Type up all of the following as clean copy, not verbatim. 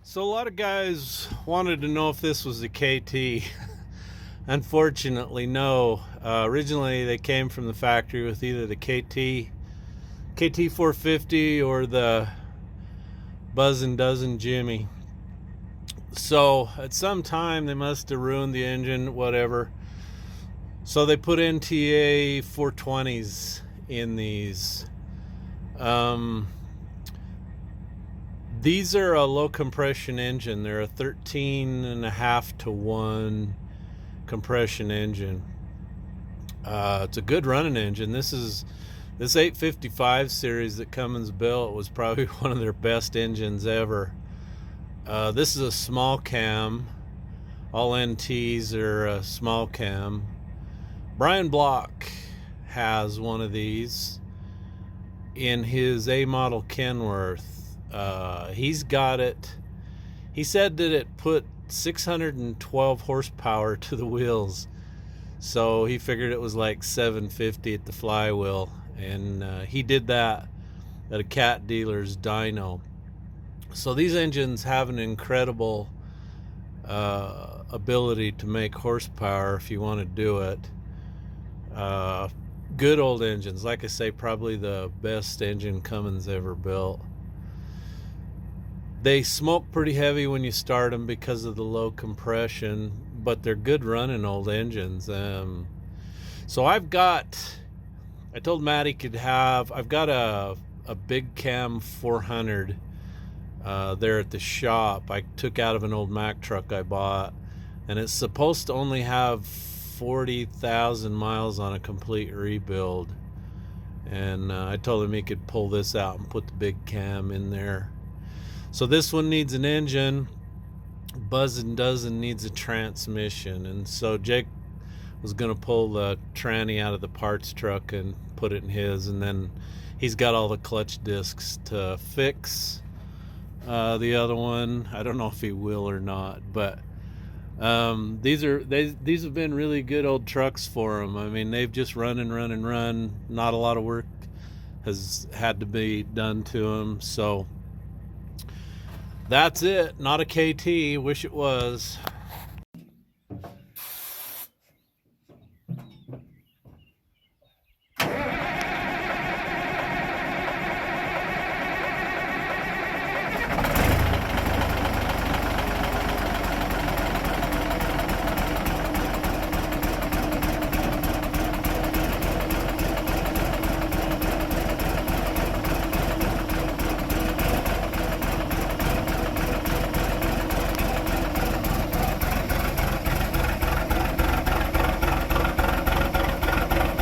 So a lot of guys wanted to know if this was a KT. Unfortunately, no. Originally, they came from the factory with either the KT 450 or the Buzzin' Dozen Jimmy. So at some time, they must have ruined the engine, whatever. So they put NTA 420s in these. These are a low compression engine. They're a 13.5 to 1 compression engine. It's a good running engine. This 855 series that Cummins built was probably one of their best engines ever. This is a small cam. All NTs are a small cam. Brian Block has one of these in his A model Kenworth. He's got it. He said that it put 612 horsepower to the wheels, so he figured it was like 750 at the flywheel, and he did that at a cat dealer's dyno. So these engines have an incredible ability to make horsepower if you want to do it. Good old engines, like I say, probably the best engine Cummins ever built. They smoke pretty heavy when you start them because of the low compression, but they're good running old engines. So I told Matt I've got a big cam 400 there at the shop. I took out of an old Mack truck I bought, and it's supposed to only have 40,000 miles on a complete rebuild. And I told him he could pull this out and put the big cam in there. So this one needs an engine. Buzzin' Dozen needs a transmission. And so Jake was going to pull the tranny out of the parts truck and put it in his. And then he's got all the clutch discs to fix the other one. I don't know if he will or not. But these have been really good old trucks for him. I mean, they've just run. Not a lot of work has had to be done to them. So that's it. Not a KT. Wish it was.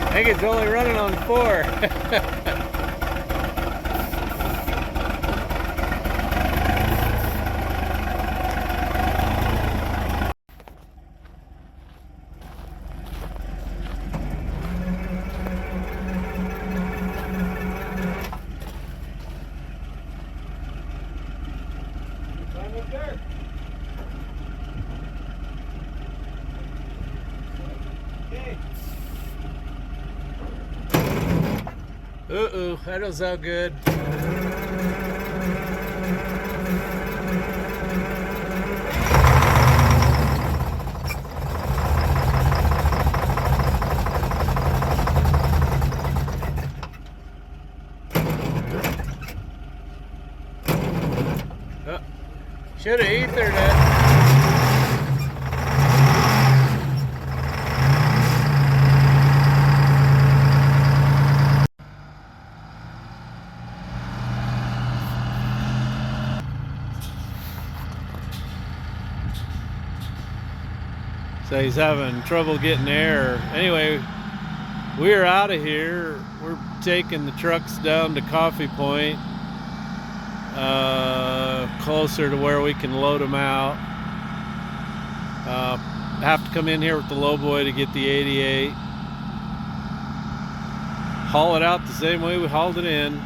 I think it's only running on 4. Uh-oh, that don't sound good. Oh, should have ethered it. So he's having trouble getting air. Anyway, we're out of here. We're taking the trucks down to Coffee Point, closer to where we can load them out. Have to come in here with the lowboy to get the 88. Haul it out the same way we hauled it in.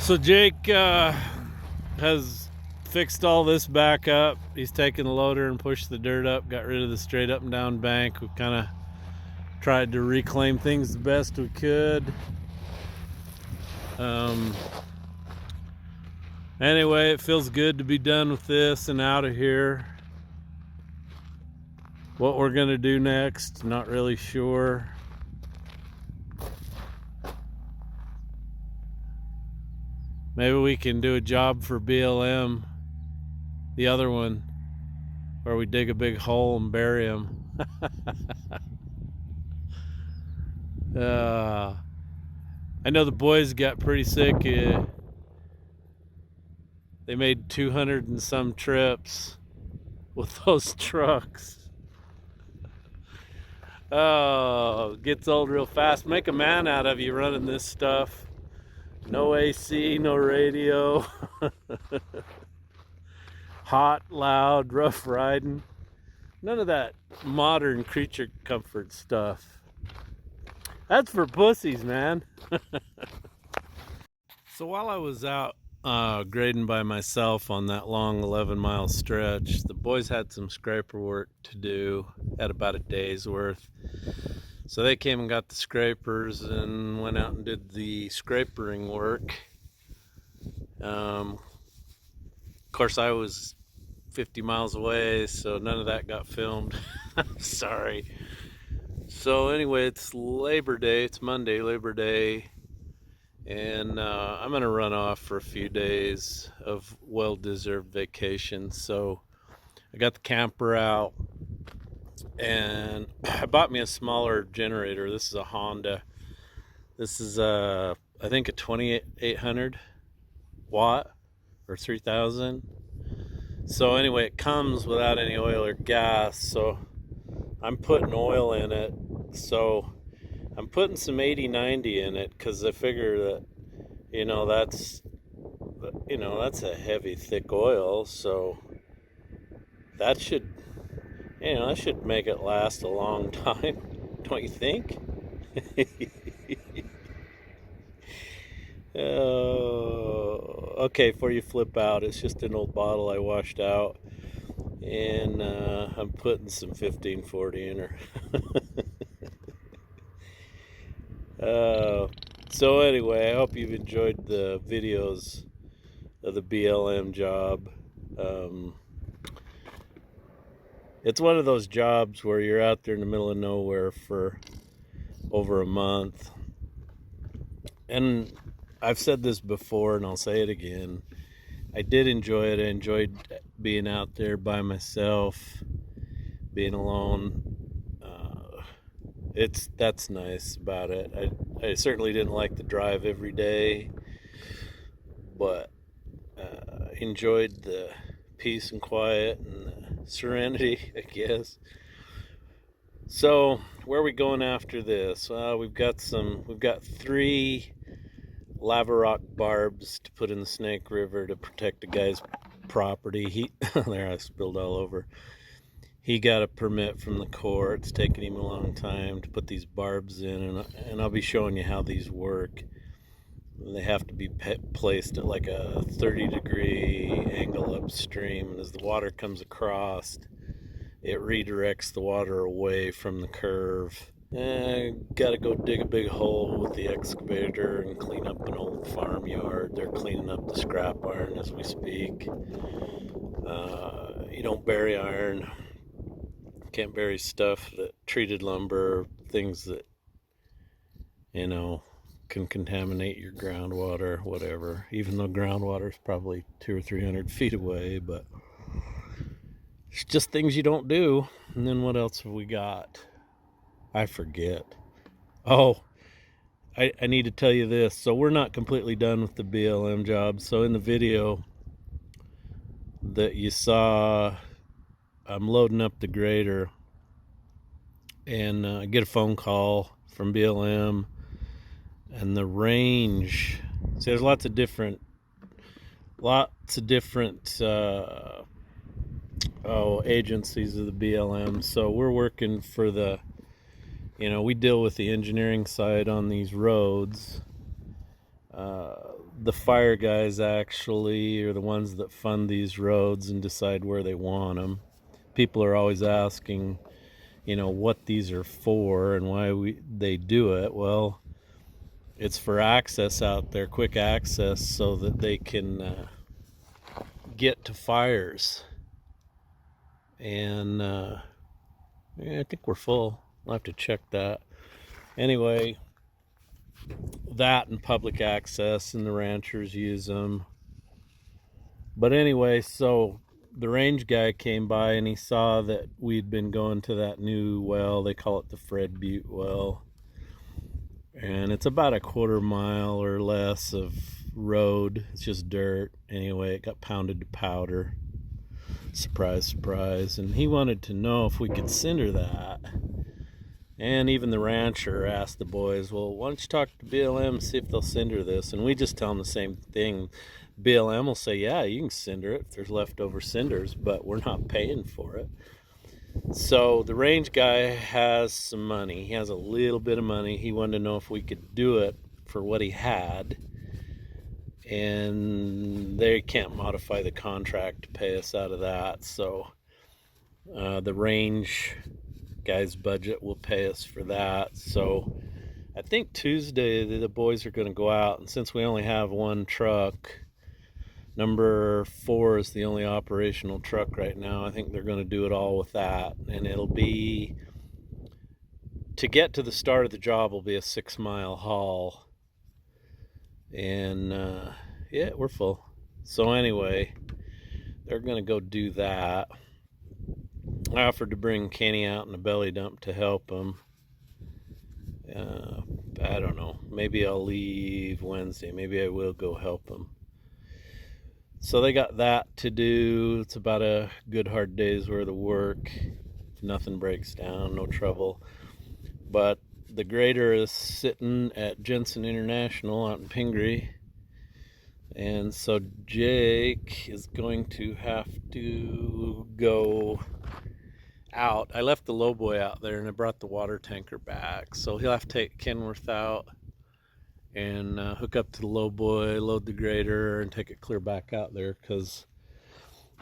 So Jake has fixed all this back up. He's taken the loader and pushed the dirt up, got rid of the straight up and down bank. We kind of tried to reclaim things the best we could. Anyway, it feels good to be done with this and out of here. What we're gonna do next, not really sure. Maybe we can do a job for BLM, the other one, where we dig a big hole and bury them. I know the boys got pretty sick. They made 200 and some trips with those trucks. Oh, gets old real fast. Make a man out of you running this stuff. No AC, no radio. Hot, loud, rough riding. None of that modern creature comfort stuff. That's for pussies, man. So while I was out grading by myself on that long 11-mile stretch, the boys had some scraper work to do at about a day's worth. So they came and got the scrapers and went out and did the scrapering work. Of course, I was 50 miles away, so none of that got filmed. Sorry. So anyway, it's Labor Day. It's Monday, Labor Day. And I'm going to run off for a few days of well-deserved vacation. So I got the camper out, and I bought me a smaller generator. This is a Honda. This is I think a 2800 watt or 3000. So anyway, it comes without any oil or gas. So I'm putting oil in it. So I'm putting some 80/90 in it because I figure that, that's a heavy, thick oil. So that should, that should make it last a long time. Don't you think? Okay, before you flip out, it's just an old bottle I washed out. And I'm putting some 1540 in her. So anyway, I hope you've enjoyed the videos of the BLM job. It's one of those jobs where you're out there in the middle of nowhere for over a month. And I've said this before and I'll say it again. I did enjoy it. I enjoyed being out there by myself, being alone. That's nice about it. I certainly didn't like the drive every day, but enjoyed the peace and quiet and the serenity, I guess. So where are we going after this? We've got 3 lava rock barbs to put in the Snake River to protect a guy's property. There, I spilled all over. He got a permit from the Corps. It's taken him a long time to put these barbs in, and I'll be showing you how these work. They have to be placed at like a 30-degree angle upstream, and as the water comes across, it redirects the water away from the curve. Gotta go dig a big hole with the excavator and clean up an old farmyard. They're cleaning up the scrap iron as we speak. You don't bury iron. Can't bury stuff that treated lumber, things that can contaminate your groundwater, whatever. Even though groundwater is probably 200 or 300 feet away, but it's just things you don't do. And then what else have we got? I forget. Oh, I need to tell you this. So we're not completely done with the BLM job. So in the video that you saw, I'm loading up the grader, and I get a phone call from BLM, and the range. See, there's lots of different agencies of the BLM. So we're working for the, we deal with the engineering side on these roads. the fire guys actually are the ones that fund these roads and decide where they want them. People are always asking, what these are for and why they do it. Well, it's for access out there, quick access, so that they can get to fires. And I think we're full. I'll have to check that. Anyway, that and public access, and the ranchers use them. But anyway, so the range guy came by and he saw that we'd been going to that new well. They call it the Fred Butte well. And it's about a quarter mile or less of road. It's just dirt. Anyway, it got pounded to powder. Surprise, surprise. And he wanted to know if we could cinder that. And even the rancher asked the boys, well, why don't you talk to BLM and see if they'll cinder this? And we just tell them the same thing. BLM will say, yeah, you can cinder it if there's leftover cinders, but we're not paying for it. So the range guy has some money. He has a little bit of money. He wanted to know if we could do it for what he had. And they can't modify the contract to pay us out of that. So the range guy's budget will pay us for that. So I think Tuesday the boys are going to go out. And since we only have one truck, number 4 is the only operational truck right now. I think they're going to do it all with that. And it'll be, to get to the start of the job will be a 6-mile haul. And yeah, we're full. So anyway, they're going to go do that. I offered to bring Kenny out in a belly dump to help him. I don't know. Maybe I'll leave Wednesday. Maybe I will go help him. So they got that to do. It's about a good hard day's worth of work. If nothing breaks down, no trouble. But the grader is sitting at Jensen International out in Pingree. And so Jake is going to have to go out. I left the lowboy out there and I brought the water tanker back. So he'll have to take Kenworth out and hook up to the lowboy, load the grader, and take it clear back out there because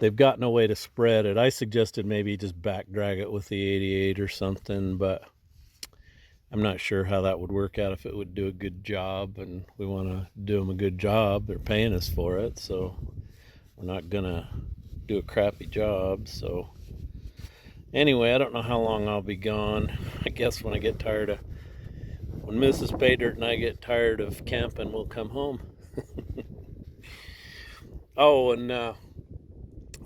they've got no way to spread it. I suggested maybe just back drag it with the 88 or something, but I'm not sure how that would work out, if it would do a good job, and we want to do them a good job. They're paying us for it, so we're not going to do a crappy job. So anyway, I don't know how long I'll be gone. I guess when Mrs. Jpaydirt and I get tired of camping, we'll come home. Oh, and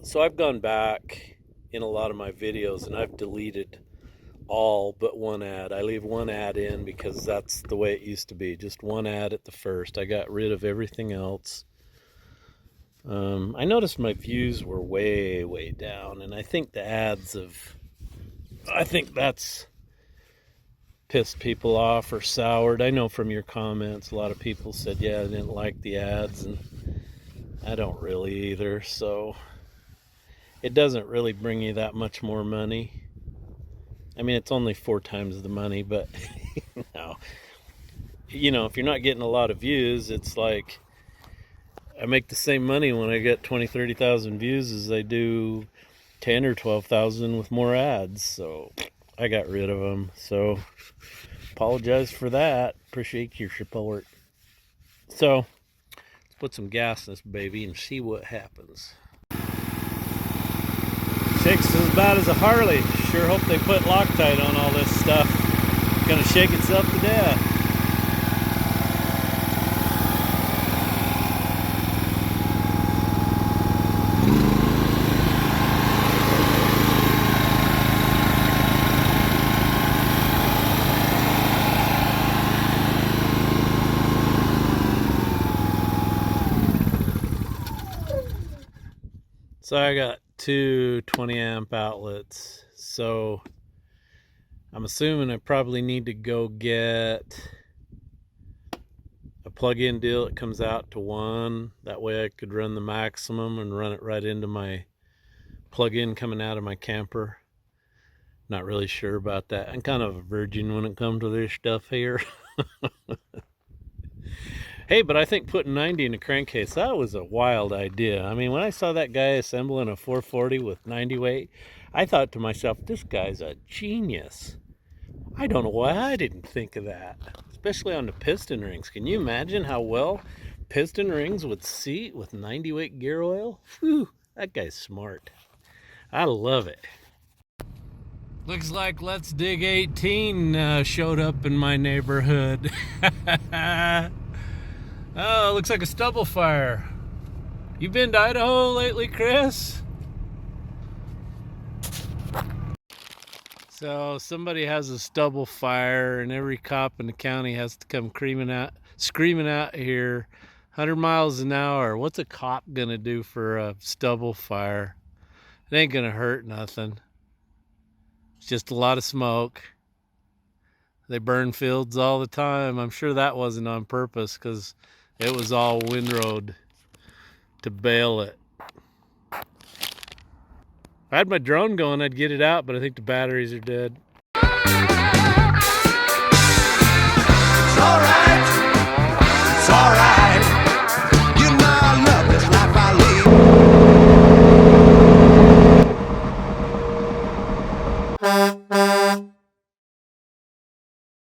so I've gone back in a lot of my videos and I've deleted all but one ad. I leave one ad in because that's the way it used to be. Just one ad at the first. I got rid of everything else. I noticed my views were way, way down, and I think that's pissed people off or soured. I know from your comments, a lot of people said, yeah, I didn't like the ads, and I don't really either. So it doesn't really bring you that much more money. I mean, it's only 4 times the money, but no. If you're not getting a lot of views, it's like I make the same money when I get 20, 30,000 views as I do 10 or 12,000 with more ads. So I got rid of them. So apologize for that. Appreciate your support. So let's put some gas in this baby and see what happens. Shakes as bad as a Harley. Sure hope they put Loctite on all this stuff. It's gonna shake itself to death. So I got 2 20 amp outlets, so I'm assuming I probably need to go get a plug-in deal that comes out to 1. That way I could run the maximum and run it right into my plug-in coming out of my camper. Not really sure about that. I'm kind of a virgin when it comes to this stuff here. Hey, but I think putting 90 in a crankcase, that was a wild idea. I mean, when I saw that guy assembling a 440 with 90 weight, I thought to myself, this guy's a genius. I don't know why I didn't think of that, especially on the piston rings. Can you imagine how well piston rings would seat with 90 weight gear oil? Whew, that guy's smart. I love it. Looks like Let's Dig 18 showed up in my neighborhood. Oh, looks like a stubble fire. You been to Idaho lately, Chris? So somebody has a stubble fire, and every cop in the county has to come screaming out here, 100 miles an hour. What's a cop gonna do for a stubble fire? It ain't gonna hurt nothing. It's just a lot of smoke. They burn fields all the time. I'm sure that wasn't on purpose, because it was all windrowed to bail it. If I had my drone going, I'd get it out, but I think the batteries are dead.